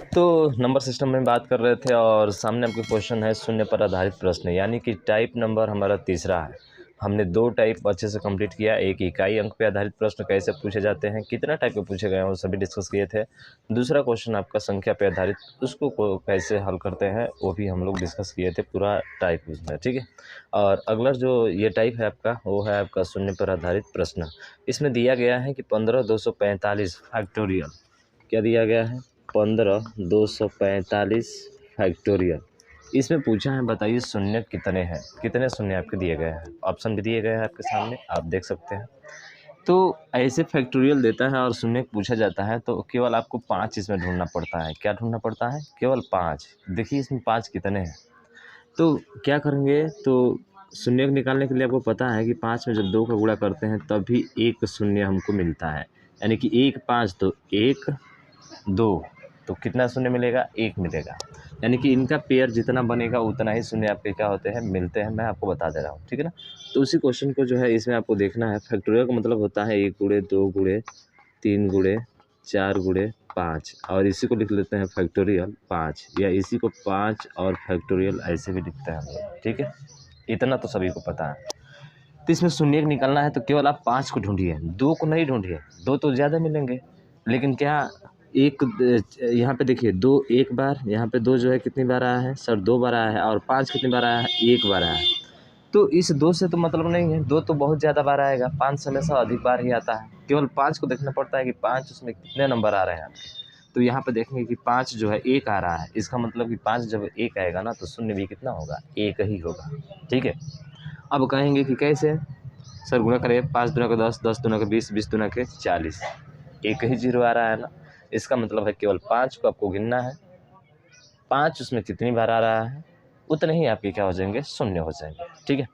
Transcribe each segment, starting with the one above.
तो number system में बात कर रहे थे और सामने आपके क्वेश्चन है शून्य पर आधारित प्रश्न, यानी कि टाइप नंबर हमारा तीसरा है। हमने 2 टाइप अच्छे से कंप्लीट किया। एक इकाई अंक पे आधारित प्रश्न कैसे पूछे जाते हैं, कितना टाइप के पूछे गए हैं वो सभी डिस्कस किए थे। दूसरा क्वेश्चन आपका संख्या पे आधारित, उसको कैसे हल करते हैं वो भी हम लोग डिस्कस किए थे, पूरा टाइप उसमें, ठीक है। और अगला जो ये टाइप है आपका, वो है आपका शून्य पर आधारित प्रश्न। इसमें दिया गया है कि 15,245 फैक्टोरियल, क्या दिया गया है, 15,245 फैक्टोरियल। इसमें पूछा है बताइए शून्य कितने हैं, कितने शून्य आपके दिए गए हैं। ऑप्शन भी दिए गए हैं आपके सामने, आप देख सकते हैं। तो ऐसे फैक्टोरियल देता है और शून्य पूछा जाता है तो केवल आपको 5 इसमें ढूंढना पड़ता है। क्या ढूंढना पड़ता है, केवल 5। देखिए इसमें 5 कितने हैं, तो क्या करेंगे, तो शून्य को निकालने के लिए आपको पता है कि 5 में जब 2 का गुणा करते हैं तभी एक शून्य हमको मिलता है, यानी कि 1 5 तो 1 2, तो कितना शून्य मिलेगा, 1 मिलेगा। यानी कि इनका पेयर जितना बनेगा उतना ही शून्य आपके क्या होते हैं, मिलते हैं। मैं आपको बता दे रहा हूँ, ठीक है ना। तो उसी क्वेश्चन को जो है इसमें आपको देखना है। फैक्टोरियल का मतलब होता है 1 गुणे 2 गुणे 3 गुणे 4 गुणे 5, और इसी को लिख लेते हैं फैक्टोरियल 5, या इसी को 5 और फैक्टोरियल ऐसे भी लिखते हैं हम लोग, ठीक है। इतना तो सभी को पता है। तो इसमें शून्य निकालना है तो केवल आप 5 को ढूंढिए, 2 को नहीं ढूंढिए, 2 तो ज़्यादा मिलेंगे। लेकिन क्या एक यहाँ पे देखिए 2 एक बार, यहाँ पे 2 जो है कितनी बार आया है सर, 2 बार आया है, और 5 कितनी बार आया है, 1 बार आया है। तो इस 2 से तो मतलब नहीं है, 2 तो बहुत ज़्यादा बार आएगा, 5 से हमेशा अधिक बार ही आता है। केवल 5 को देखना पड़ता है कि 5 उसमें कितने नंबर आ रहे हैं आपके। तो यहाँ पे देखेंगे कि 5 जो है 1 आ रहा है, इसका मतलब कि 5 जब 1 आएगा ना तो शून्य भी कितना होगा, 1 ही होगा, ठीक है। अब कहेंगे कि कैसे सर, गुणा करें 5 दूना के 10, 10 दूना के 20, 20 दूना के 40, एक ही जीरो आ रहा है ना। इसका मतलब है केवल 5 को आपको गिनना है, 5 उसमें कितनी बार आ रहा है उतने ही आपके क्या हो जाएंगे, शून्य हो जाएंगे, ठीक है।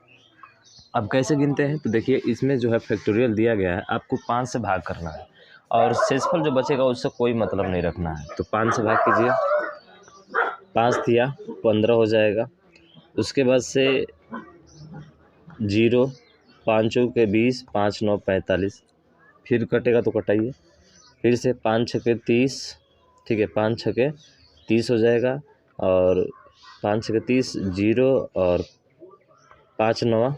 अब कैसे गिनते हैं, तो देखिए इसमें जो है फैक्टोरियल दिया गया है, आपको 5 से भाग करना है और शेषफल जो बचेगा उससे कोई मतलब नहीं रखना है। तो 5 से भाग कीजिए, 5 दिया 15 हो जाएगा। उसके बाद से 0, 5 के 20, 5 9 45, फिर कटेगा तो कटाइए, फिर से 5 छके 30, ठीक है, 5 छके 30 हो जाएगा, और 5 छके 30 0, और 5 9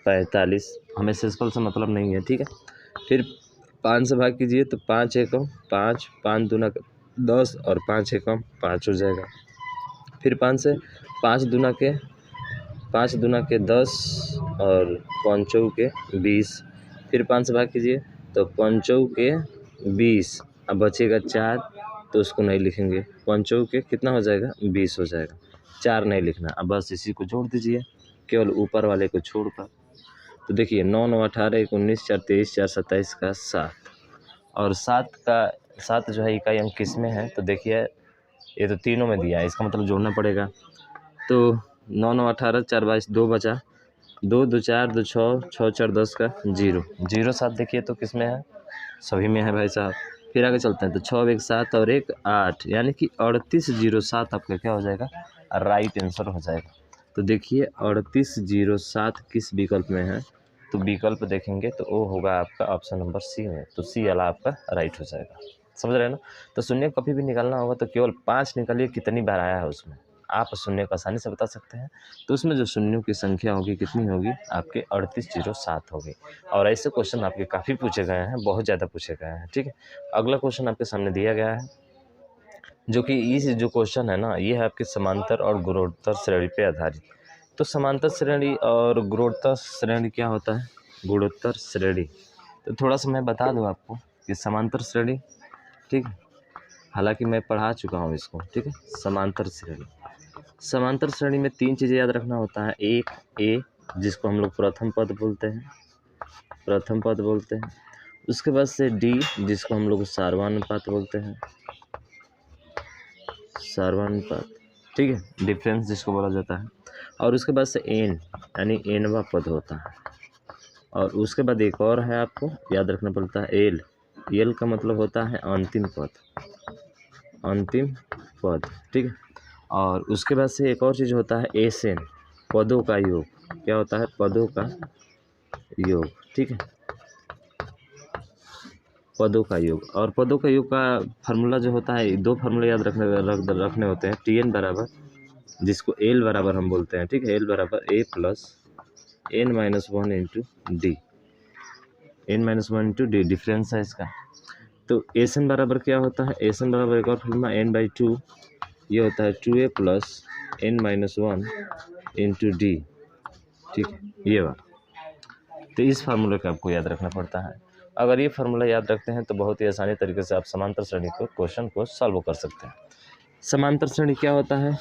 45, हमें शेषफल से मतलब नहीं है, ठीक है। फिर 5 से भाग कीजिए तो 5 एकम 5, 5 दूना 10, और 5 एकम 5 हो जाएगा। फिर 5 से 5 दूना के 10, और 5 के 20, फिर 5 से भाग कीजिए तो 5 के 20, अब बचेगा 4, तो उसको नहीं लिखेंगे। 5 के कितना हो जाएगा, 20 हो जाएगा, 4 नहीं लिखना। अब बस इसी को जोड़ दीजिए केवल ऊपर वाले को छोड़कर। तो देखिए 9 9 18 1 19 4 23 4 27 का 7, और 7 जो है इकाई अंक किस में है, तो देखिए ये तो तीनों में दिया है, इसका मतलब जोड़ना पड़ेगा। तो 9 9 18 4 22, 2 बचा, 2 2 4 2 6 6 4 10 का 0 0 7, देखिए तो किस में है, सभी में है भाई साहब। फिर आगे चलते हैं तो 6 1 7 और 1 8, यानी कि 3807 आपका क्या हो जाएगा, राइट आंसर हो जाएगा। तो देखिए 3807 किस विकल्प में है, तो विकल्प देखेंगे तो वो होगा आपका ऑप्शन नंबर सी में, तो सी वाला आपका राइट हो जाएगा। समझ रहे हैं ना। तो शून्य कभी भी निकालना होगा तो केवल 5 निकालिए, कितनी बार आया है उसमें आप शून्य को आसानी से बता सकते हैं। तो उसमें जो शून्यों की संख्या होगी कितनी होगी, आपके 3807 होगी। और ऐसे क्वेश्चन आपके काफ़ी पूछे गए हैं, बहुत ज़्यादा पूछे गए हैं, ठीक है। अगला क्वेश्चन आपके सामने दिया गया है, जो कि इस जो क्वेश्चन है ना, ये है आपके समांतर और गुणोत्तर श्रेणी पे आधारित। तो समांतर श्रेणी और गुणोत्तर श्रेणी क्या होता है, गुणोत्तर श्रेणी, तो थोड़ा सा मैं बता दूं आपको कि समांतर श्रेणी, ठीक है, हालांकि मैं पढ़ा चुका हूँ इसको, ठीक है। समांतर श्रेणी में 3 चीज़ें याद रखना होता है। एक ए, जिसको हम लोग प्रथम पद बोलते हैं, उसके बाद से डी, जिसको हम लोग सार्वनुपात बोलते हैं, ठीक है, डिफरेंस जिसको बोला जाता है। और उसके बाद से एन, यानी एनवा पद होता है। और उसके बाद एक और है, आपको याद रखना पड़ता है एल, एल का मतलब होता है अंतिम पद, ठीक है। और उसके बाद से एक और चीज़ होता है एस एन, पदों का योग, क्या होता है, पदों का योग, ठीक है, पदों का योग। और पदों का योग का फार्मूला जो होता है, दो फार्मूला याद रखने होते हैं। टी एन बराबर, जिसको एल बराबर हम बोलते हैं, ठीक है, एल बराबर A plus N minus one into D, N minus one into D difference है इसका। तो एस एन बराबर क्या होता है, एस एन बराबर एक और फार्मूला एन बाई टू, ये होता है 2a plus N minus one into d, ठीक है, ये वाला। तो इस फार्मूले को आपको याद रखना पड़ता है। अगर ये फार्मूला याद रखते हैं तो बहुत ही आसानी तरीके से आप समांतर श्रेणी को क्वेश्चन को सॉल्व कर सकते हैं। समांतर श्रेणी क्या होता है,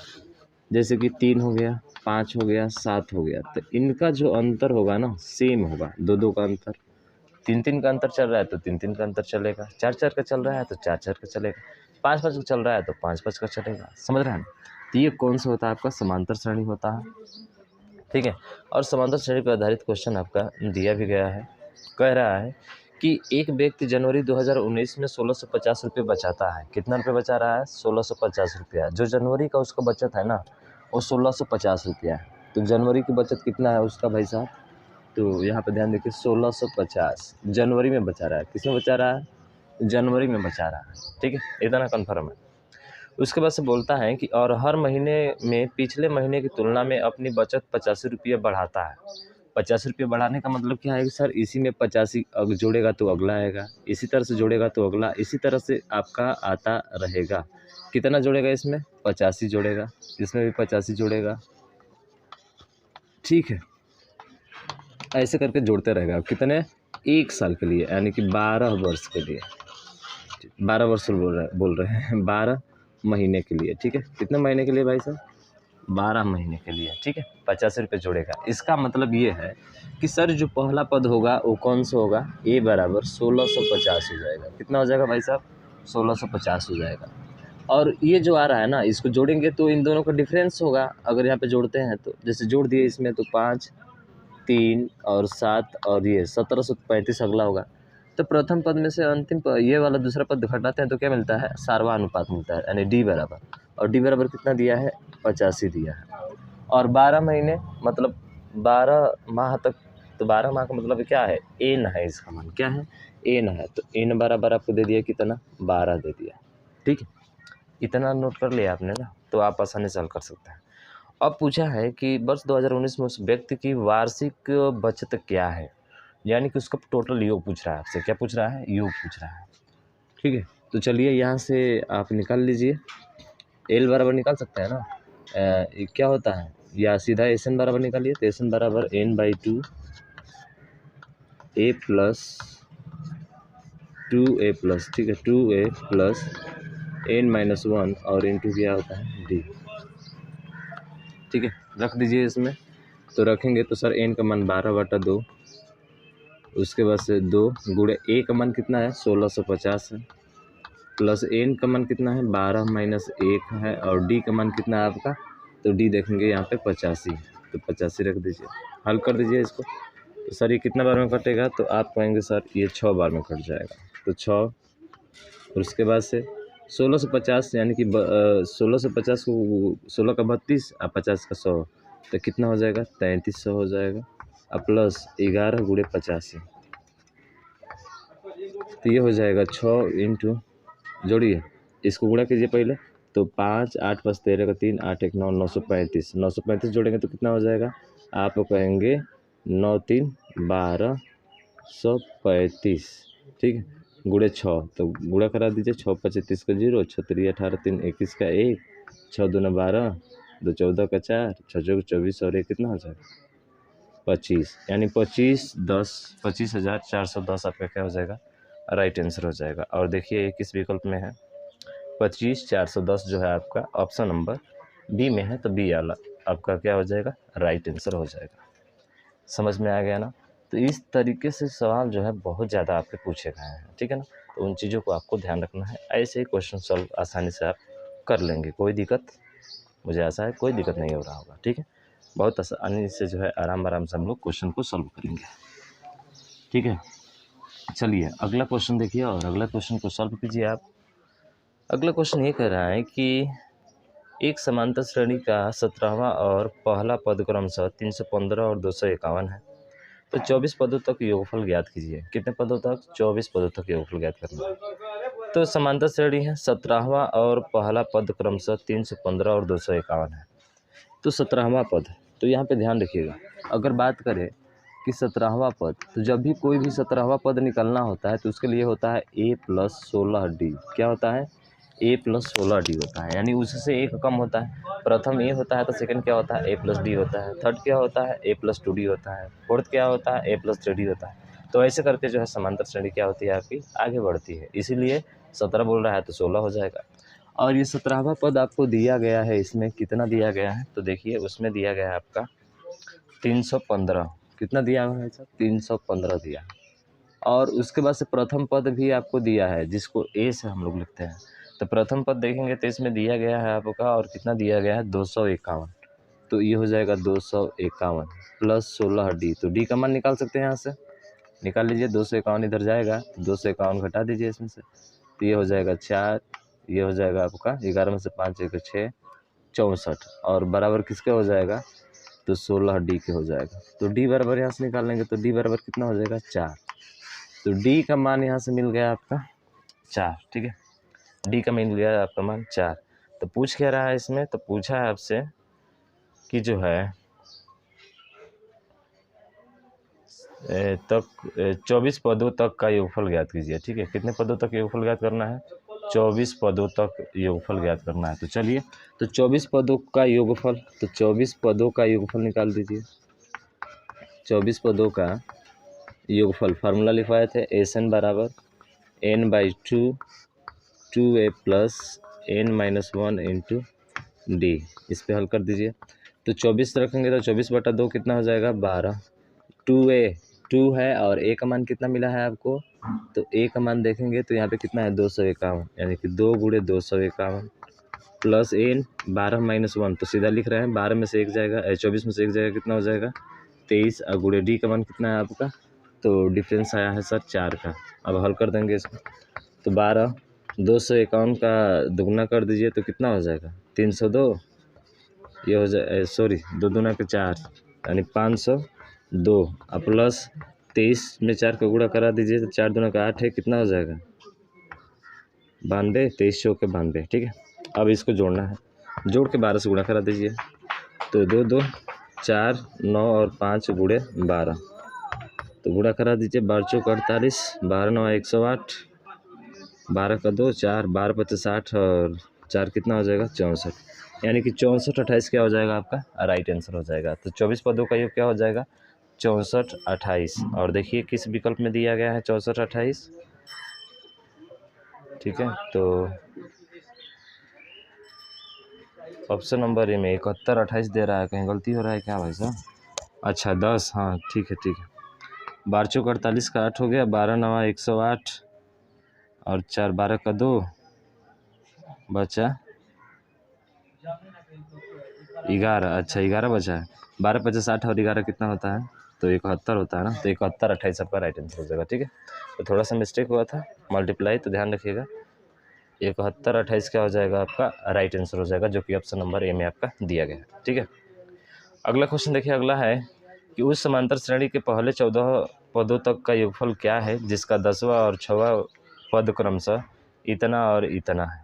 जैसे कि 3 हो गया, 5 हो गया, 7 हो गया, तो इनका जो अंतर होगा ना सेम होगा, 2-2 का अंतर। 3-3 का अंतर चल रहा है तो 3-3 का अंतर चलेगा, 4-4 का चल रहा है तो 4-4 का चलेगा, 5-5 का चल रहा है तो 5-5 का चलेगा। समझ रहे हैं? तो ये कौन सा होता है आपका समांतर श्रेणी होता है, ठीक है। और समांतर श्रेणी पर आधारित क्वेश्चन आपका दिया भी गया है, कह रहा है कि एक व्यक्ति जनवरी 2019 में 1650 रुपये बचाता है। कितना रुपये बचा रहा है? 1650 रुपया। जो जनवरी का उसका बचत है ना वो 1650 रुपया है। तो जनवरी की बचत कितना है उसका भाई साहब? तो यहाँ पे ध्यान देखिए, 1650 जनवरी में बचा रहा है। किसमें बचा रहा है? जनवरी में बचा रहा है, ठीक है, इतना कन्फर्म है। उसके बाद से बोलता है कि और हर महीने में पिछले महीने की तुलना में अपनी बचत 85 रुपये बढ़ाता है। 50 रुपये बढ़ाने का मतलब क्या है कि सर इसी में 85 जोड़ेगा तो अगला आएगा, इसी तरह से जोड़ेगा तो अगला, इसी तरह से आपका आता रहेगा। कितना जोड़ेगा इसमें? 85 जोड़ेगा, इसमें भी 85 जोड़ेगा, ठीक है, ऐसे करके जोड़ते रहेगा। कितने? 1 साल के लिए, यानी कि 12 वर्ष के लिए, 12 वर्ष बोल रहे हैं 12 महीने के लिए, ठीक है। कितने महीने के लिए भाई साहब? 12 महीने के लिए, ठीक है। 85 रुपये जोड़ेगा। इसका मतलब ये है कि सर जो पहला पद होगा वो कौन सा होगा? ए बराबर 1650 हो जाएगा। कितना हो जाएगा भाई साहब? 1650 हो जाएगा। और ये जो आ रहा है ना, इसको जोड़ेंगे तो इन दोनों का डिफरेंस होगा। अगर यहाँ पे जोड़ते हैं तो जैसे जोड़ दिए इसमें तो 5, 3 और 7 और ये 1735 अगला होगा। तो प्रथम पद में से अंतिम ये वाला दूसरा पद घटाते हैं तो क्या मिलता है? सार्वनुपात मिलता है, यानी डी बराबर। और डी बराबर कितना दिया है? 85 दिया है। और 12 महीने मतलब 12 माह तक, तो 12 माह का मतलब क्या है? एन है, इसका मान क्या है? एन है। तो एन बराबर आपको दे दिया कितना? 12 दे दिया, ठीक है। इतना नोट कर लिया आपने ना, तो आप आसानी से हल कर सकते हैं। अब पूछा है कि वर्ष 2019 में उस व्यक्ति की वार्षिक बचत क्या है, यानी कि उसका टोटल योग पूछ रहा है आपसे। क्या पूछ रहा है? योग पूछ रहा है, ठीक है। तो चलिए यहाँ से आप निकाल लीजिए, एल बराबर निकाल सकते हैं ना, क्या होता है, या सीधा एस एन बराबर निकालिए। तो एस एन बराबर n by two a plus 2a plus, ठीक है, 2a plus N minus one और इंटू क्या होता है? डी, ठीक है, रख दीजिए इसमें। तो रखेंगे तो सर एन का मान 12/2, उसके बाद से 2 गुणे ए का मान कितना है? 1650 है, प्लस एन का मान कितना है? 12 माइनस 1 है, और डी का मान कितना है आपका? तो डी देखेंगे यहाँ पे 85, तो 85 रख दीजिए, हल कर दीजिए इसको। तो सर ये कितना बार में कटेगा? तो आप कहेंगे सर ये 6 बार में कट जाएगा, तो 6, और उसके बाद से 1650, यानी कि 1650 को 16 का 32 और 50 का 100, तो कितना हो जाएगा? 3300 हो जाएगा, और प्लस 11 गुणे 85, तो ये हो जाएगा 6 इंटू, जोड़िए इसको गुणा कीजिए पहले, तो 5, 8 + 13 का 3, 8 1 9, 935, 935 जोड़ेंगे तो कितना हो जाएगा? आप कहेंगे 9 3 1235, ठीक है, गुणे 6, तो गुणा करा दीजिए। 6 5 30 का 0, 6 3 18 3 21 का 1, 6 2 12, 2 14 का 4, 6 4 24 और 1 कितना हो जाएगा? 25, यानी 25,410 आपका क्या हो जाएगा? राइट आंसर हो जाएगा। और देखिए ये किस विकल्प में है? 25,410 जो है आपका ऑप्शन नंबर बी में है, तो बी वाला आपका क्या हो जाएगा? राइट आंसर हो जाएगा। समझ में आ गया ना? तो इस तरीके से सवाल जो है बहुत ज़्यादा आपके पूछे गए हैं, ठीक है ना। तो उन चीज़ों को आपको ध्यान रखना है। ऐसे ही क्वेश्चन सॉल्व आसानी से आप कर लेंगे, कोई दिक्कत, मुझे आशा है कोई दिक्कत नहीं हो रहा होगा, ठीक है। बहुत आसानी से जो है आराम से हम लोग क्वेश्चन को सॉल्व करेंगे, ठीक है। चलिए अगला क्वेश्चन देखिए, और अगला क्वेश्चन को सॉल्व कीजिए आप। अगला क्वेश्चन ये कह रहा है कि एक समांतर श्रेणी का 17वां और पहला पद क्रमशः 315 और 251 है। तो 24 पदों तक योगफल ज्ञात कीजिए। कितने पदों तक? 24 पदों तक योगफल ज्ञात करना है। तो समांतर श्रेणी है, 17वां और पहला पद क्रमशः 315 और 251 है। तो 17वां पद, तो यहाँ पे ध्यान रखिएगा, अगर बात करें कि 17वां पद, तो जब भी कोई भी 17वां पद निकलना होता है तो उसके लिए होता है a+16d। क्या होता है? a+16d होता है, यानी उससे एक कम होता है। प्रथम a होता है तो सेकंड क्या होता है? a+d होता है। थर्ड क्या होता है? a+2d होता है। फोर्थ क्या होता है? a+3d होता है। तो ऐसे करके जो है समांतर श्रेणी क्या होती है आपकी? आगे बढ़ती है। इसीलिए 17 बोल रहा है तो 16 हो जाएगा। और ये 17वां पद आपको दिया गया है, इसमें कितना दिया गया है? तो देखिए उसमें दिया गया है आपका 315। कितना दिया हुआ है सर? 315 दिया। और उसके बाद से प्रथम पद भी आपको दिया है, जिसको ए से हम लोग लिखते हैं। तो प्रथम पद देखेंगे तो इसमें दिया गया है आपका, और कितना दिया गया है? 251। तो ये हो जाएगा 251 प्लस 16d। तो डी का मान निकाल सकते हैं यहाँ से, निकाल लीजिए। 251 इधर जाएगा, 251 घटा दीजिए इसमें से, तो ये हो जाएगा 4। ये हो जाएगा आपका 11 में से 5 1 6 64, और बराबर किसके हो जाएगा? तो 16d के हो जाएगा। तो डी बराबर यहाँ से निकाल लेंगे, तो डी बराबर कितना हो जाएगा? 4। तो डी का मान यहाँ से मिल गया आपका 4। ठीक है, डी का मिल गया आपका मान 4। तो पूछ क्या रहा है इसमें? तो पूछा है आपसे कि जो है 24 पदों तक का योगफल ज्ञात कीजिए। ठीक है, कितने पदों तक योगफल ज्ञात करना है? 24 पदों तक योगफल ज्ञात करना है। तो चलिए, तो 24 पदों का योगफल, तो 24 पदों का योगफल निकाल दीजिए। 24 पदों का योगफल फार्मूला लिखवाए थे, एस एन बराबर n/2 2a plus n-1 into D. इस पे हल कर दीजिए। तो 24 रखेंगे तो 24/2 कितना हो जाएगा? 12। 2a 2 है और a का मान कितना मिला है आपको? तो a का मान देखेंगे तो यहाँ पे कितना है? 251, यानी कि 2 गुणे 251 प्लस n 12-1, तो सीधा लिख रहे हैं 12 में से 1 जाएगा, 24 में से 1 जाएगा, कितना हो जाएगा? 23। और गुणे डी का मान कितना है आपका? तो डिफरेंस आया है सर 4 का। अब हल कर देंगे इसको, तो 12 251 का दुगना कर दीजिए तो कितना हो जाएगा? 302। ये हो जाए, सॉरी, 2 दूना के 4, यानी 502, और प्लस 23 में 4 का गुणा करा दीजिए तो 4 दूना का 8 है, कितना हो जाएगा? 92। 23 चौके 92। ठीक है, अब इसको जोड़ना है, जोड़ के 12 से गुणा करा दीजिए। तो 2 2 4 9 और 5 गुणे 12, तो गुणा करा दीजिए। 12 चौक 48, 12 9 108, 12 का 2 4, 12 25 60 और 4 कितना हो जाएगा? 64, यानी कि 64 28 क्या हो जाएगा आपका? राइट आंसर हो जाएगा। तो 24 पदों का योग क्या हो जाएगा? 64 28। और देखिए किस विकल्प में दिया गया है 64 28। ठीक है, तो ऑप्शन नंबर ए में 71 28 दे रहा है, कहीं गलती हो रहा है क्या भाई साहब? अच्छा 10, हाँ ठीक है ठीक है। 12 चौक 48 का 8 हो गया, 12 9 108 और 4 12 का 2 बचा 11। अच्छा 11 बचा है। 12 50 60 और 11 कितना होता है? तो 71 होता है ना। तो 71 28 आपका राइट आंसर हो जाएगा। ठीक है, तो थोड़ा सा मिस्टेक हुआ था मल्टीप्लाई, तो ध्यान रखिएगा। 71 28 क्या हो जाएगा आपका? राइट आंसर हो जाएगा, जो कि ऑप्शन नंबर ए में आपका दिया गया है। ठीक है, अगला क्वेश्चन देखिए। अगला है कि उस समांतर श्रेणी के पहले 14 पदों तक का योगफल क्या है जिसका 10वां और 6वां पद क्रमशः इतना और इतना है?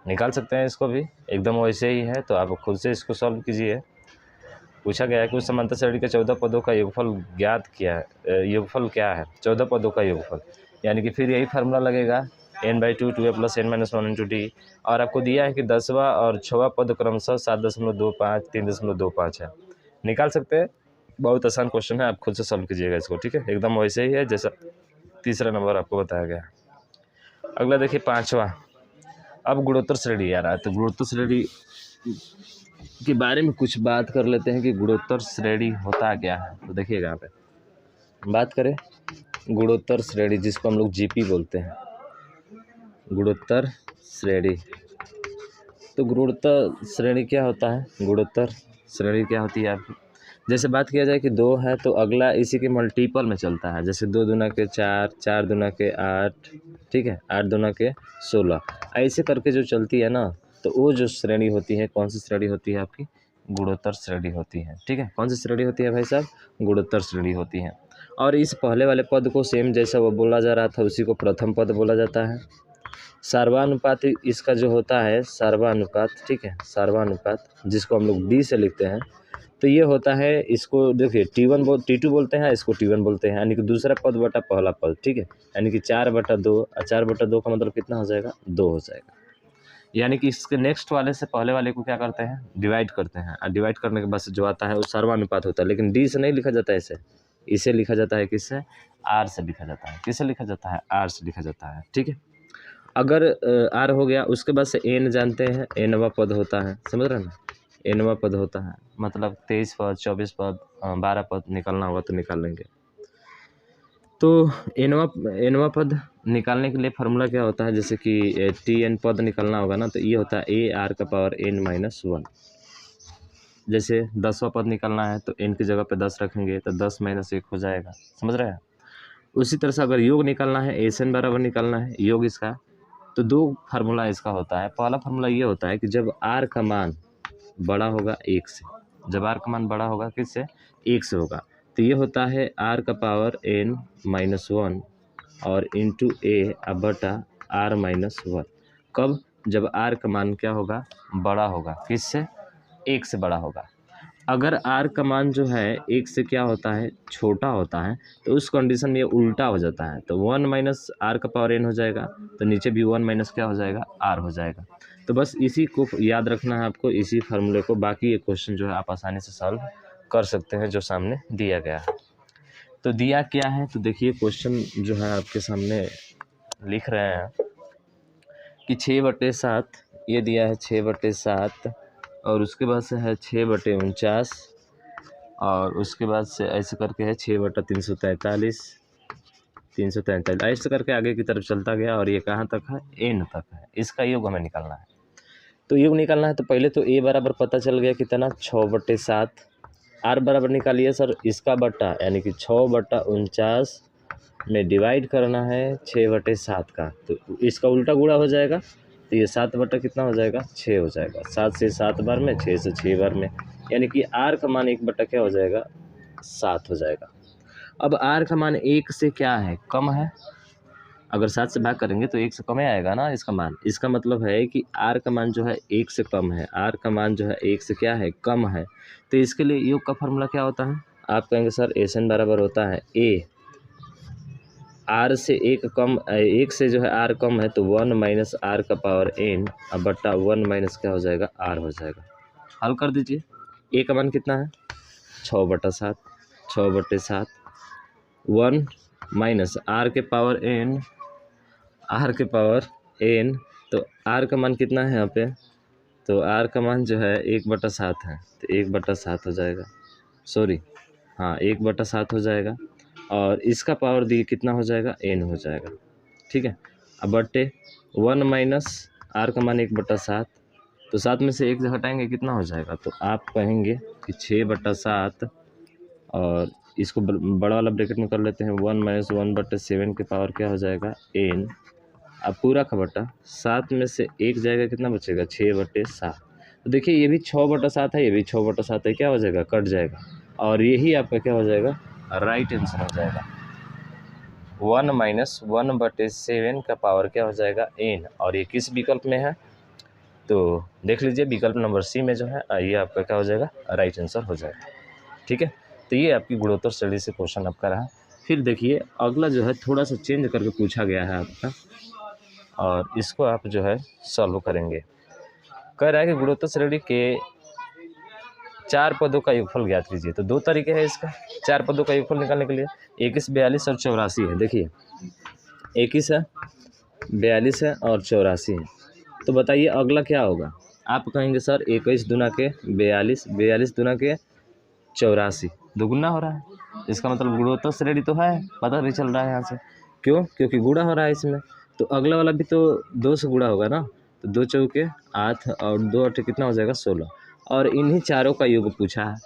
निकाल सकते हैं इसको भी, एकदम वैसे ही है, तो आप खुद से इसको सॉल्व कीजिए। पूछा गया है कि उस समांतर श्रेणी के 14 पदों का योगफल ज्ञात किया है। योगफल क्या है? 14 पदों का योगफल, यानी कि फिर यही फार्मूला लगेगा n/2 2a plus n-1 into D. और आपको दिया है कि 10वां और 6वां पद क्रमशः 7.25 3.25 है। निकाल सकते हैं, बहुत आसान क्वेश्चन है, आप खुद से सॉल्व कीजिएगा इसको। ठीक है, एकदम वैसे ही है जैसा तीसरा नंबर आपको बताया गया। अगला देखिए 5वां। अब गुणोत्तर श्रेणी आ रहा है, तो गुणोत्तर श्रेणी के बारे में कुछ बात कर लेते हैं कि गुणोत्तर श्रेणी होता क्या है। तो देखिएगा यहाँ पे बात करें गुणोत्तर श्रेणी, जिसको हम लोग जीपी बोलते हैं, गुणोत्तर श्रेणी। तो गुणोत्तर श्रेणी क्या होता है? गुणोत्तर श्रेणी क्या होती है आपकी? जैसे बात किया जाए कि 2 है तो अगला इसी के मल्टीपल में चलता है, जैसे 2 दूना के 4, 4 दूना के 8, ठीक है, 8 दूना के 16, ऐसे करके जो चलती है ना, तो वो जो श्रेणी होती है, कौन सी श्रेणी होती है आपकी? गुणोत्तर श्रेणी होती है। ठीक है, कौन सी श्रेणी होती है भाई साहब? गुणोत्तर श्रेणी होती है। और इस पहले वाले पद को सेम जैसा वो बोला जा रहा था उसी को प्रथम पद बोला जाता है। सर्वानुपात इसका जो होता है सर्वानुपात, ठीक है, सर्वानुपात जिसको हम लोग डी से लिखते हैं, तो ये होता है, इसको देखिए T2 बोलते हैं, इसको T1 बोलते हैं, यानी कि दूसरा पद बटा पहला पद। ठीक है, यानी कि 4/2, 4/2 का मतलब कितना हो जाएगा? 2 हो जाएगा। यानी कि इसके नेक्स्ट वाले से पहले वाले को क्या करते हैं? डिवाइड करते हैं, और डिवाइड करने के बाद जो आता है वो सर्वानुपात होता है। लेकिन डी से नहीं लिखा जाता है, इसे लिखा जाता है किससे? आर से लिखा जाता है। किससे लिखा जाता है? आर से लिखा जाता है। ठीक है, अगर आर हो गया उसके बाद से एन जानते हैं, एनवा पद होता है, समझ रहे हैं ना? एनवा पद होता है, मतलब 23 पद, 24 पद, 12 पद निकालना होगा तो निकाल लेंगे। तो एनवा पद निकालने के लिए फार्मूला क्या होता है? जैसे कि टी एन पद निकालना होगा ना, तो ये होता है ए आर का पावर n - 1। जैसे 10वां पद निकालना है तो n की जगह पे 10 रखेंगे तो 10 - 1 हो जाएगा, समझ रहे हैं? उसी तरह से अगर योग निकालना है, एन बराबर निकालना है योग इसका, तो 2 फार्मूला इसका होता है। पहला फार्मूला ये होता है कि जब आर का मान बड़ा होगा 1 से, जब आर का मान बड़ा होगा किससे? 1 से होगा, तो ये होता है आर का पावर n - 1 और इंटू ए बटा r - 1। कब? जब आर का मान क्या होगा? बड़ा होगा, किससे? 1 से बड़ा होगा। अगर आर का मान जो है 1 से क्या होता है? छोटा होता है, तो उस कंडीशन में ये उल्टा हो जाता है, तो 1 - r का पावर n हो जाएगा, तो नीचे भी 1 - क्या हो जाएगा? r हो जाएगा। तो बस इसी को याद रखना है आपको, इसी फार्मूले को। बाकी ये क्वेश्चन जो है आप आसानी से सॉल्व कर सकते हैं जो सामने दिया गया है। तो दिया क्या है? तो देखिए क्वेश्चन जो है आपके सामने लिख रहे हैं कि 6/7 ये दिया है, 6/7, और उसके बाद से है 6/49, और उसके बाद से ऐसे करके है 6/343, 343, ऐसे करके आगे की तरफ चलता गया, और ये कहाँ तक है? एन तक है। इसका योग हमें निकालना है। तो योग निकालना है तो पहले तो ए बराबर पता चल गया कितना? 6/7। आर बराबर निकालिए सर इसका बट्टा, यानी कि 6/49 में डिवाइड करना है 6/7 का, तो इसका उल्टा गुणा हो जाएगा, तो ये 7 बटा कितना हो जाएगा? 6 हो जाएगा। 7 से 7 बार में, 6 से 6 बार में, यानी कि आर का मान 1 बटा क्या हो जाएगा? 7 हो जाएगा। अब आर का मान 1 से क्या है? कम है। अगर 7 से भाग करेंगे तो 1 से कम ही आएगा ना इसका मान। इसका मतलब है कि आर का मान जो है 1 से कम है, आर का मान जो है 1 से क्या है? कम है। तो इसके लिए योग का फार्मूला क्या होता है? आप कहेंगे सर एस एन बराबर होता है ए, आर से 1 से जो है आर कम है, तो 1 - r का पावर n बट्टा 1 - क्या हो जाएगा? r हो जाएगा। हल कर दीजिए। ए का मान कितना है? 6/7, 6/7, 1 - r के पावर n, r के पावर n, तो r का मान कितना है यहाँ पे? तो r का मान जो है 1/7 है, तो 1/7 हो जाएगा, सॉरी हाँ 1/7 हो जाएगा, और इसका पावर दी कितना हो जाएगा? n हो जाएगा। ठीक है, अब बट्टे 1 - r का मान 1/7, तो 7 में से 1 हटाएंगे कितना हो जाएगा? तो आप कहेंगे कि 6/7, और इसको बड़ा वाला ब्रैकेट में कर लेते हैं, 1 - 1/7 के पावर क्या हो जाएगा? n। अब पूरा का बटा 7 में से 1 जाएगा, कितना बचेगा? 6/7। तो देखिए ये भी 6/7 है, ये भी 6/7 है, क्या हो जाएगा? कट जाएगा, और यही आपका क्या हो जाएगा? राइट आंसर हो जाएगा। 1 - 1/7 का पावर क्या हो जाएगा? n, और ये किस विकल्प में है? तो देख लीजिए विकल्प नंबर सी में जो है, ये आपका क्या हो जाएगा? राइट आंसर हो जाएगा। ठीक है, तो ये आपकी गुणोत्तर श्रेणी से क्वेश्चन आपका रहा। फिर देखिए अगला जो है थोड़ा सा चेंज करके पूछा गया है आपका, और इसको आप जो है सॉल्व करेंगे। कह रहा है कि गुणोत्तर श्रेणी के 4 पदों का योगफल ज्ञात कीजिए। तो 2 तरीके हैं इसका 4 पदों का योगफल निकालने के लिए, 21, 42 और 84 है। देखिए 21 है, 42 है और 84 है। तो बताइए अगला क्या होगा? आप कहेंगे सर 21 दूना के 42, 42 दूना के 84, दोगुना हो रहा है, इसका मतलब गुणोत्तर श्रेणी तो है, पता भी चल रहा है यहाँ से। क्यों? क्योंकि गुणा हो रहा है इसमें, तो अगला वाला भी तो 2 से गुणा होगा ना, तो 2 चौके 8 और 2 8 कितना हो जाएगा? 16, और इन्हीं चारों का योग पूछा है,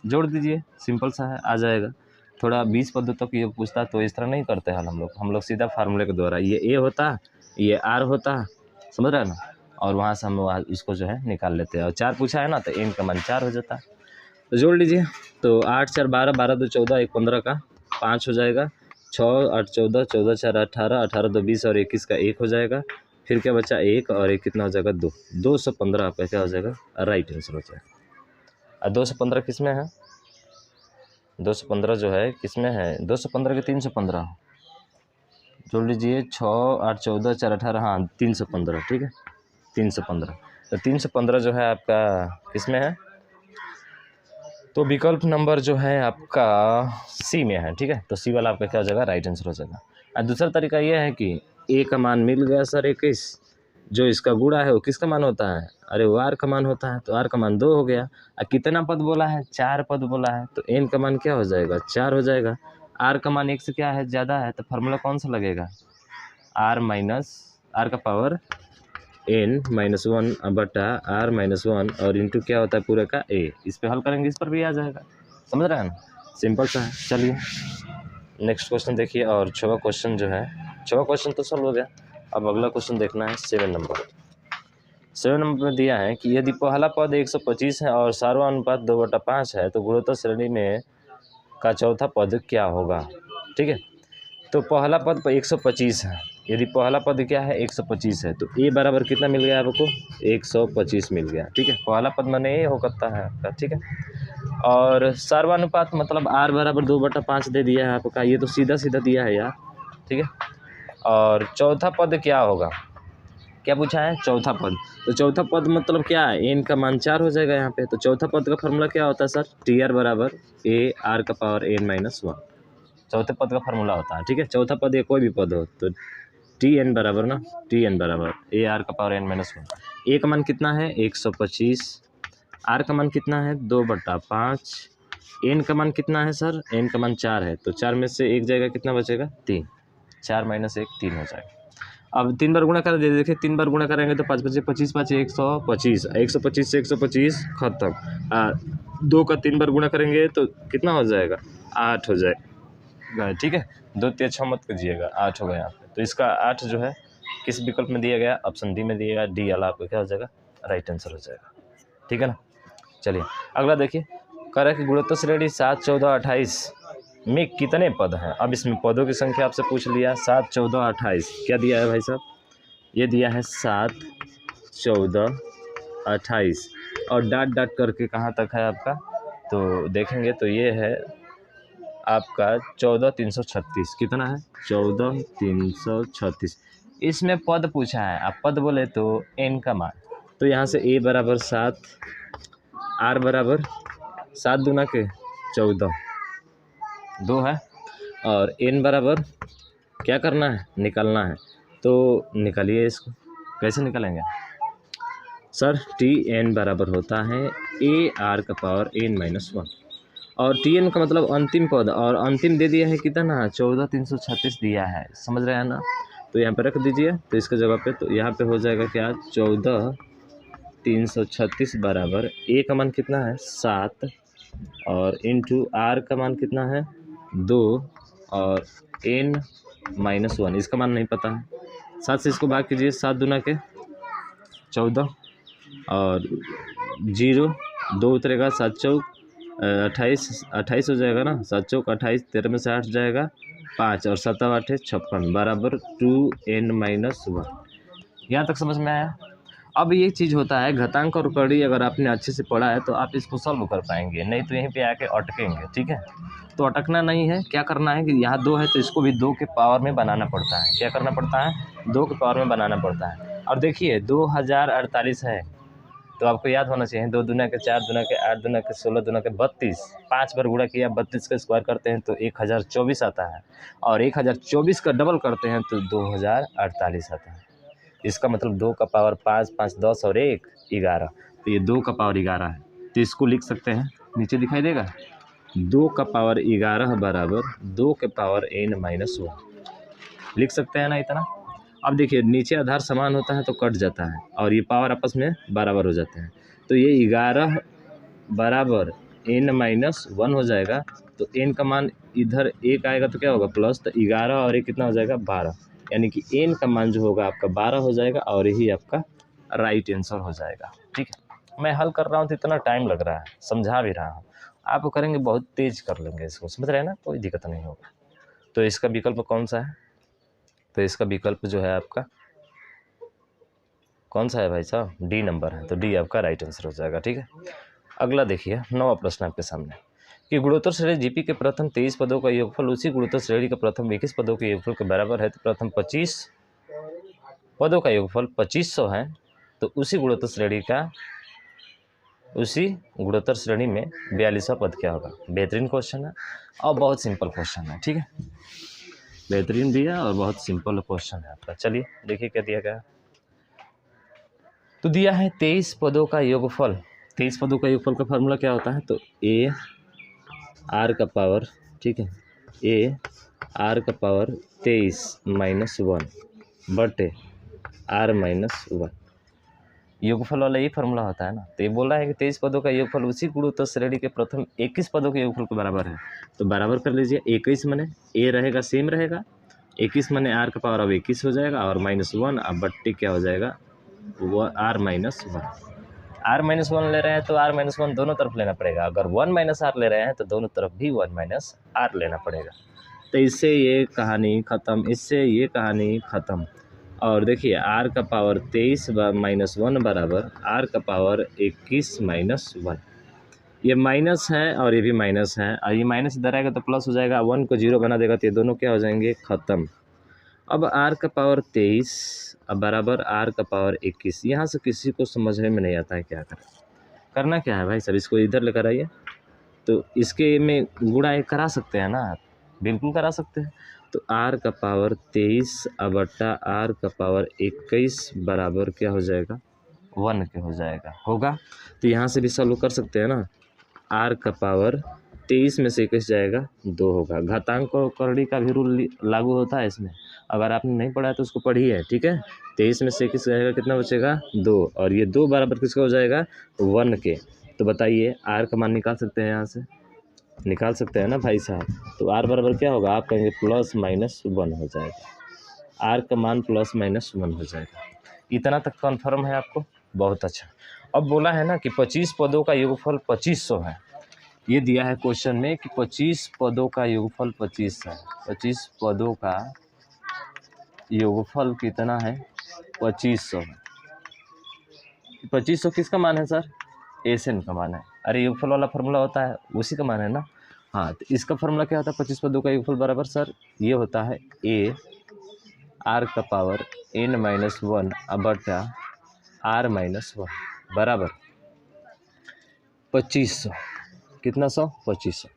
जोड़ दीजिए, सिंपल सा है, आ जाएगा। थोड़ा 20 पदों तक योग पूछता तो इस तरह नहीं करते हैं हम लोग सीधा फार्मूले के द्वारा, ये ए होता, ये आर होता, समझ रहे हैं ना, और वहाँ से हम इसको जो है निकाल लेते हैं। और 4 पूछा है ना, तो n का मान 4 हो जाता है। तो जोड़ लीजिए, तो 8 4 12, 12 2 14, 1 15 का 5 हो जाएगा, 6 8 14, 14 4 18, 18 2 20 और 21 का 1 हो जाएगा। फिर क्या बचा, 1 और 1 कितना हो जाएगा, 2, 215 आपका क्या हो जाएगा, राइट आंसर हो जाएगा। और 215 किस में है, 215 जो है किस में है, 215 के 315 जोड़ लीजिए, 6 8 14 4 18, हाँ 315, ठीक है 315। तो 315 जो है आपका किस में है, तो विकल्प नंबर जो है आपका सी में है, ठीक है। तो सी वाला आपका क्या हो जाएगा, राइट आंसर हो जाएगा। और दूसरा तरीका ये है कि ए का मान मिल गया सर 21, जो इसका गुणा है वो किसका मान होता है, अरे वो आर का मान होता है, तो आर का मान 2 हो गया। और कितना पद बोला है, 4 पद बोला है, तो एन का मान क्या हो जाएगा, 4 हो जाएगा। आर का मान 1 से क्या है, ज़्यादा है, तो फार्मूला कौन सा लगेगा, आर माइनस आर का पावर n -1 बटा r -1 और इंटू क्या होता है पूरे का a। इस पे हल करेंगे, इस पर भी आ जाएगा, समझ रहे हैं ना, सिंपल सा है। चलिए नेक्स्ट क्वेश्चन देखिए, और 6वां क्वेश्चन जो है, 6वां क्वेश्चन तो सॉल्व हो गया। अब अगला क्वेश्चन देखना है 7 नंबर। 7 नंबर में दिया है कि यदि पहला पद 125 है और सार्वनुपात 2/5 है, तो गुणोत्तर श्रेणी में का चौथा पद क्या होगा, ठीक है। तो पहला पद 125 है, यदि पहला पद क्या है 125 है, तो ए बराबर कितना मिल गया आपको, 125 मिल गया, ठीक है। पहला पद माने ए हो सकता है आपका, ठीक है। और सर्वानुपात मतलब r बराबर 2/5 दे दिया है आपका, ये तो सीधा सीधा दिया है यार, ठीक है। और चौथा पद क्या होगा, क्या पूछा है, चौथा पद। तो चौथा पद मतलब क्या है, एन का मान 4 हो जाएगा यहाँ पे। तो चौथा पद का फॉर्मूला क्या होता है सर, टी आर बराबर ए आर का पावर n -1, चौथे पद का फार्मूला होता है, ठीक है। चौथा पद या कोई भी पद हो, तो टी एन बराबर ना, टी एन बराबर ए आर का पावर n -1। ए का मान कितना है 125, आर का मान कितना है 2/5, एन का मान कितना है सर, एन का मान 4 है, तो 4 में से 1 जाएगा, कितना बचेगा 3, 4 - 1 3 हो जाएगा। अब 3 बार गुणा कर दे, देखिए 3 बार गुणा करेंगे तो 5 5 25 5 125, 125 से 125 खत्म। 2 का 3 बार गुणा करेंगे तो कितना हो जाएगा, 8 हो जाएगा, ठीक है। 2 3 6 मत कीजिएगा, 8 हो गया यहाँ पे। तो इसका 8 जो है किस विकल्प में दिया गया, ऑप्शन डी में दिया गया, डी वाला आपको क्या हो जाएगा, राइट आंसर हो जाएगा, ठीक है ना। चलिए अगला देखिए, कह रहा है कि गुणोत्तर श्रेणी 7 14 28 में कितने पद हैं। अब इसमें पदों की संख्या आपसे पूछ लिया, 7 14 28 क्या दिया है भाई साहब, ये दिया है 7 14 28 और डाट डाट करके कहाँ तक है आपका, तो देखेंगे तो ये है आपका 14 336, कितना है 14 336। इसमें पद पूछा है, आप पद बोले तो n का मान, तो यहाँ से a बराबर 7, r बराबर 7 दूना के 14 2 है, और n बराबर क्या करना है, निकालना है। तो निकालिए इसको, कैसे निकालेंगे सर, टी एन बराबर होता है ए आर का पावर n -1, और टी एन का मतलब अंतिम पद, और अंतिम दे दिया है कितना 14 336 दिया है, समझ रहे हैं ना। तो यहाँ पे रख दीजिए, तो इसके जगह पे तो यहाँ पे हो जाएगा क्या 14 336 बराबर ए का मान कितना है 7 और इंटू आर का मान कितना है 2 और n -1, इसका मान नहीं पता है। 7 से इसको भाग कीजिए, 7 दूना के 14 और 0 2 उतरेगा, 7 चौक 28 हो जाएगा ना, 7 चौक 28, 13 में से 8 जाएगा 5 और 7 8 56 बराबर 2n -1। यहाँ तक समझ में आया। अब ये चीज़ होता है घातांक और कड़ी, अगर आपने अच्छे से पढ़ा है तो आप इसको सॉल्व कर पाएंगे, नहीं तो यहीं पे आके अटकेंगे, ठीक है। तो अटकना नहीं है, क्या करना है कि यहाँ 2 है तो इसको भी 2 के पावर में बनाना पड़ता है, क्या करना पड़ता है 2 के पावर में बनाना पड़ता है। और देखिए 2048 है, तो आपको याद होना चाहिए 2 दूना के 4 दूना के 8 दूना के 16 दूना के 32, 5 बार गुणा किया 32 का स्क्वायर करते हैं तो 1024 आता है, और 1024 का डबल करते हैं तो 2048 आता है। इसका मतलब 2 का पावर 5 5 10 और 1 11, तो ये 2 का पावर 11 है। तो इसको लिख सकते हैं, नीचे दिखाई देगा 2 का पावर 11 बराबर 2 के पावर n -1, लिख सकते हैं ना इतना। अब देखिए नीचे आधार समान होता है तो कट जाता है, और ये पावर आपस में बराबर हो जाते हैं, तो ये 11 बराबर n -1 हो जाएगा। तो n का मान इधर 1 आएगा तो क्या होगा प्लस, तो 11 और 1 कितना हो जाएगा 12, यानी कि n का मान जो होगा आपका 12 हो जाएगा, और यही आपका राइट आंसर हो जाएगा। ठीक है, मैं हल कर रहा हूँ तो इतना टाइम लग रहा है, समझा भी रहा हूँ, आप करेंगे बहुत तेज कर लेंगे इसको, समझ रहे हैं ना, कोई दिक्कत नहीं होगा। तो इसका विकल्प कौन सा है? तो इसका विकल्प जो है आपका कौन सा है भाई साहब? डी नंबर है, तो डी आपका राइट आंसर हो जाएगा। ठीक है, अगला देखिए 9वां प्रश्न आपके सामने कि गुणोत्तर श्रेणी जीपी के प्रथम 23 पदों का योगफल उसी गुणोत्तर श्रेणी के प्रथम 21 पदों के योगफल के बराबर है। तो प्रथम 25 पदों का योगफल 2500 है, तो उसी गुणोत्तर श्रेणी में 42वां पद क्या होगा? बेहतरीन क्वेश्चन है और बहुत सिंपल क्वेश्चन है। ठीक है, बेहतरीन दिया और बहुत सिंपल क्वेश्चन है आपका। चलिए देखिए क्या दिया गया। तो दिया है 23 पदों का योगफल। 23 पदों का योगफल का फार्मूला क्या होता है? तो ए आर का पावर, ठीक है, ए आर का पावर 23 माइनस 1 बटे आर माइनस 1, योगफल वाला ये फार्मूला होता है ना। तो ये बोला है कि 23 पदों का योगफल उसी गुणोत्तर श्रेणी के प्रथम 21 पदों के योगफल के बराबर है। तो बराबर कर लीजिए, 21 माने ए रहेगा सेम रहेगा, 21 माने आर का पावर अब 21 हो जाएगा और माइनस 1 अब बट्टी क्या हो जाएगा? वो आर माइनस 1। आर माइनस 1 ले रहे हैं तो आर माइनस 1 दोनों तरफ लेना पड़ेगा। अगर 1 माइनस आर ले रहे हैं तो दोनों तरफ भी 1 माइनस आर लेना पड़ेगा। तो इससे ये कहानी ख़त्म, इससे ये कहानी ख़त्म। और देखिए आर का पावर 23 माइनस 1 बराबर आर का पावर 21 माइनस 1। ये माइनस है और ये भी माइनस है, और ये माइनस इधर आएगा तो प्लस हो जाएगा, 1 को 0 बना देगा तो ये दोनों क्या हो जाएंगे? ख़त्म। अब आर का पावर 23 अब बराबर आर का पावर 21। यहाँ से किसी को समझने में नहीं आता है क्या करें। करना क्या है भाई साहब? इसको इधर लेकर आइए, तो इसके में गुणा एक करा सकते हैं ना, बिल्कुल करा सकते हैं। तो आर का पावर 23 बटा आर का पावर 21 बराबर क्या हो जाएगा? 1 के हो जाएगा, होगा। तो यहाँ से भी सॉल्व कर सकते हैं ना। आर का पावर 23 में से 21 जाएगा 2 होगा। घातांक और करड़ी का भी रूल लागू होता है इसमें, अगर आपने नहीं पढ़ा है तो उसको पढ़िए। ठीक है, 23 में से 21 जाएगा, कितना बचेगा? 2, और ये 2 बराबर किसका हो जाएगा? 1 के। तो बताइए आर का मान निकाल सकते हैं, यहाँ से निकाल सकते हैं ना भाई साहब। तो आर बराबर क्या होगा? आप कहेंगे प्लस माइनस 1 हो जाएगा। आर का मान प्लस माइनस 1 हो जाएगा। इतना तक कन्फर्म है आपको? बहुत अच्छा। अब बोला है ना कि 25 पदों का योगफल 2500 है। ये दिया है क्वेश्चन में कि 25 पदों का योगफल 25 है। 25 पदों का योगफल कितना है? 2500 है। 2500 किसका मान है सर? एसएन का मान है। अरे योगफल वाला फार्मूला होता है उसी का मान है ना। हाँ, तो इसका फार्मूला क्या होता है? 25 पदों का योगफल बराबर सर ये होता है ए आर का पावर n माइनस 1 बटा आर माइनस 1 बराबर 2500। कितना 100? 2500।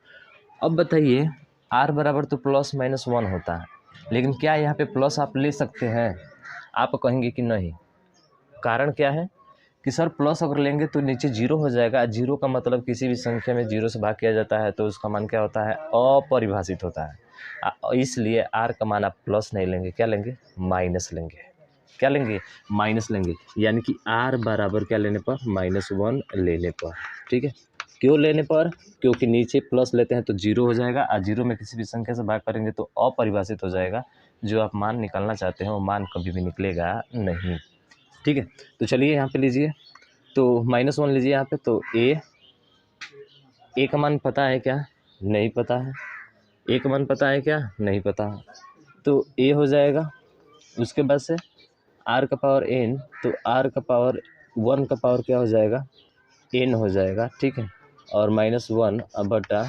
अब बताइए आर बराबर तो प्लस माइनस 1 होता है, लेकिन क्या यहाँ पे प्लस आप ले सकते हैं? आप कहेंगे कि नहीं। कारण क्या है कि सर प्लस अगर लेंगे तो नीचे 0 हो जाएगा। 0 का मतलब किसी भी संख्या में 0 से भाग किया जाता है तो उसका मान क्या होता है? अपरिभाषित होता है। इसलिए आर का मान आप प्लस नहीं लेंगे, क्या लेंगे? माइनस लेंगे। क्या लेंगे? माइनस लेंगे। यानी कि आर बराबर क्या लेने पर? -1 लेने पर। ठीक है, क्यों लेने पर? क्योंकि नीचे प्लस लेते हैं तो 0 हो जाएगा, और 0 में किसी भी संख्या से भाग करेंगे तो अपरिभाषित हो जाएगा। जो आप मान निकालना चाहते हैं वो मान कभी भी निकलेगा नहीं। ठीक है, तो चलिए यहाँ पे लीजिए, तो -1 लीजिए यहाँ पे। तो ए का मान पता है क्या? नहीं पता है। ए का मान पता है क्या? नहीं पता है। तो ए हो जाएगा, उसके बाद से आर का पावर n, तो आर का पावर 1 का पावर क्या हो जाएगा? n हो जाएगा। ठीक है, और -1 बटा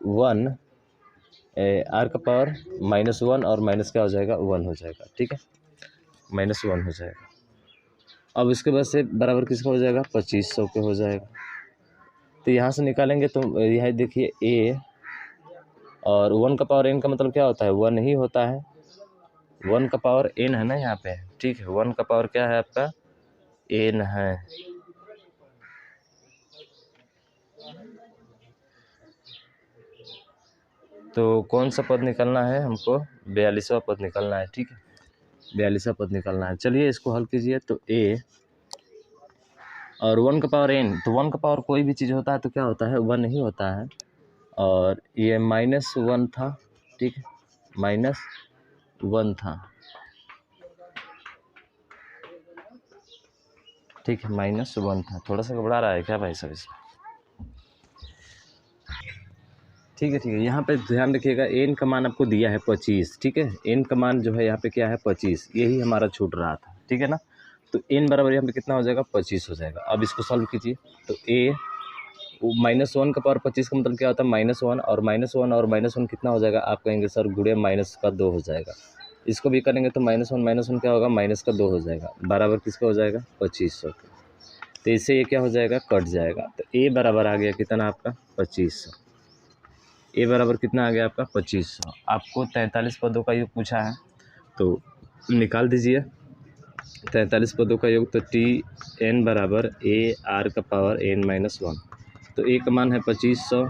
1 आर का पावर -1 और माइनस क्या हो जाएगा? 1 हो जाएगा। ठीक है, -1 हो जाएगा। अब इसके बाद से बराबर किसका हो जाएगा? 2500 के हो जाएगा। तो यहाँ से निकालेंगे तो यह देखिए ए और 1 का पावर n का मतलब क्या होता है? 1 ही होता है। 1 का पावर n है ना यहाँ पे। ठीक है, 1 का पावर क्या है आपका? n है। तो कौन सा पद निकालना है हमको? 42वां पद निकालना है। ठीक है, 42वां पद निकालना है। चलिए इसको हल कीजिए। तो ए और 1 का पावर n, तो 1 का पावर कोई भी चीज़ होता है तो क्या होता है? 1 ही होता है। और ये -1 था। ठीक है, -1 था। ठीक है, -1 था। थोड़ा सा घबरा रहा है क्या भाई साहब इसमें? ठीक है, यहाँ पे ध्यान रखिएगा, एन का मान आपको दिया है 25, ठीक है। एन का मान जो है यहाँ पे क्या है 25, यही हमारा छूट रहा था, ठीक है ना। तो एन बराबर यहाँ पे कितना हो जाएगा 25 हो जाएगा। अब इसको सॉल्व कीजिए तो ए -1 का पावर 25 का मतलब क्या होता है -1, और -1 और -1 कितना हो जाएगा, आप कहेंगे सर गुणे -2 हो जाएगा। इसको भी करेंगे तो -1 क्या होगा, -2 हो जाएगा, बराबर किसका हो जाएगा 2500 का। तो इससे ये क्या हो जाएगा, कट जाएगा। तो ए बराबर आ गया कितना आपका 2500। ए बराबर कितना आ गया आपका 2500। आपको 43 पदों का योग पूछा है तो निकाल दीजिए 43 पदों का योग। तो टी एन बराबर ए आर का पावर n-1। तो ए का मान है 2500,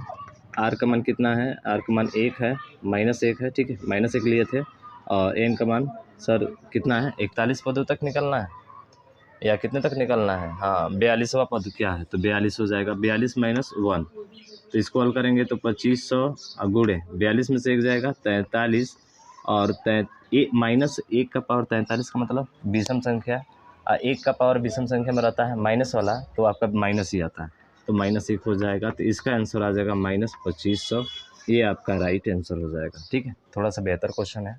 आर का मान कितना है, आर का मान 1 है, -1 है, ठीक है, -1 लिए थे। और एन का मान सर कितना है, 41 पदों तक निकलना है या कितने तक निकलना है, हाँ 42वां पद क्या है, तो 42 हो जाएगा। 42 - 1, तो इसको हल करेंगे तो 2500 गुणे 42 में से 1 जाएगा 43, और -1 का पावर 43 का मतलब विषम संख्या, 1 का पावर विषम संख्या में रहता है माइनस वाला, तो आपका माइनस ही आता है, तो -1 हो जाएगा। तो इसका आंसर आ जाएगा -2500। ये आपका राइट आंसर हो जाएगा, ठीक है। थोड़ा सा बेहतर क्वेश्चन है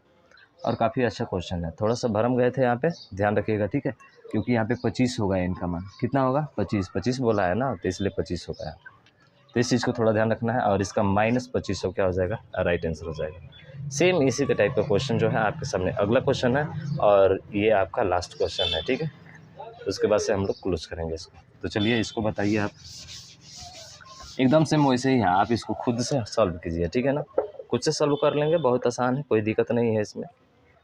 और काफ़ी अच्छा क्वेश्चन है। थोड़ा सा भरम गए थे यहाँ पे, ध्यान रखिएगा, ठीक है, क्योंकि यहाँ पे 25 होगा इनका मान, कितना होगा 25 बोला है ना, तो इसलिए 25 हो गया। तो इस चीज़ को थोड़ा ध्यान रखना है, और इसका -2500 क्या हो जाएगा, राइट आंसर हो जाएगा। सेम इसी के टाइप का क्वेश्चन जो है आपके सामने अगला क्वेश्चन है, और ये आपका लास्ट क्वेश्चन है, ठीक है। उसके बाद से हम लोग क्लोज करेंगे इसको। तो चलिए इसको बताइए आप, एकदम सेम वैसे ही है, आप इसको खुद से सॉल्व कीजिए, ठीक है ना। खुद से सॉल्व कर लेंगे, बहुत आसान है, कोई दिक्कत नहीं है इसमें।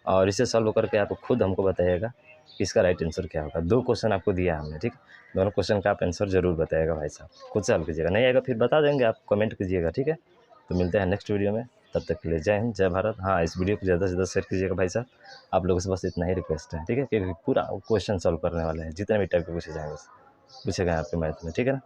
और इसे सॉल्व करके आप खुद हमको बताइएगा कि इसका राइट आंसर क्या होगा। 2 क्वेश्चन आपको दिया हमने, ठीक है, दोनों क्वेश्चन का आप आंसर जरूर बताइएगा भाई साहब, खुद से सॉल्व कीजिएगा, नहीं आएगा फिर बता देंगे, आप कमेंट कीजिएगा, ठीक है। तो मिलते हैं नेक्स्ट वीडियो में, तब तक के लिए जय हिंद, जय भारत। हाँ, इस वीडियो को ज़्यादा से ज़्यादा शेयर कीजिएगा भाई साहब, आप लोगों से बस इतना ही रिक्वेस्ट है, ठीक है, क्योंकि पूरा क्वेश्चन सॉल्व करने वाले हैं, जितने भी टाइप के पूछे गए आपके मैथ में, ठीक है ना।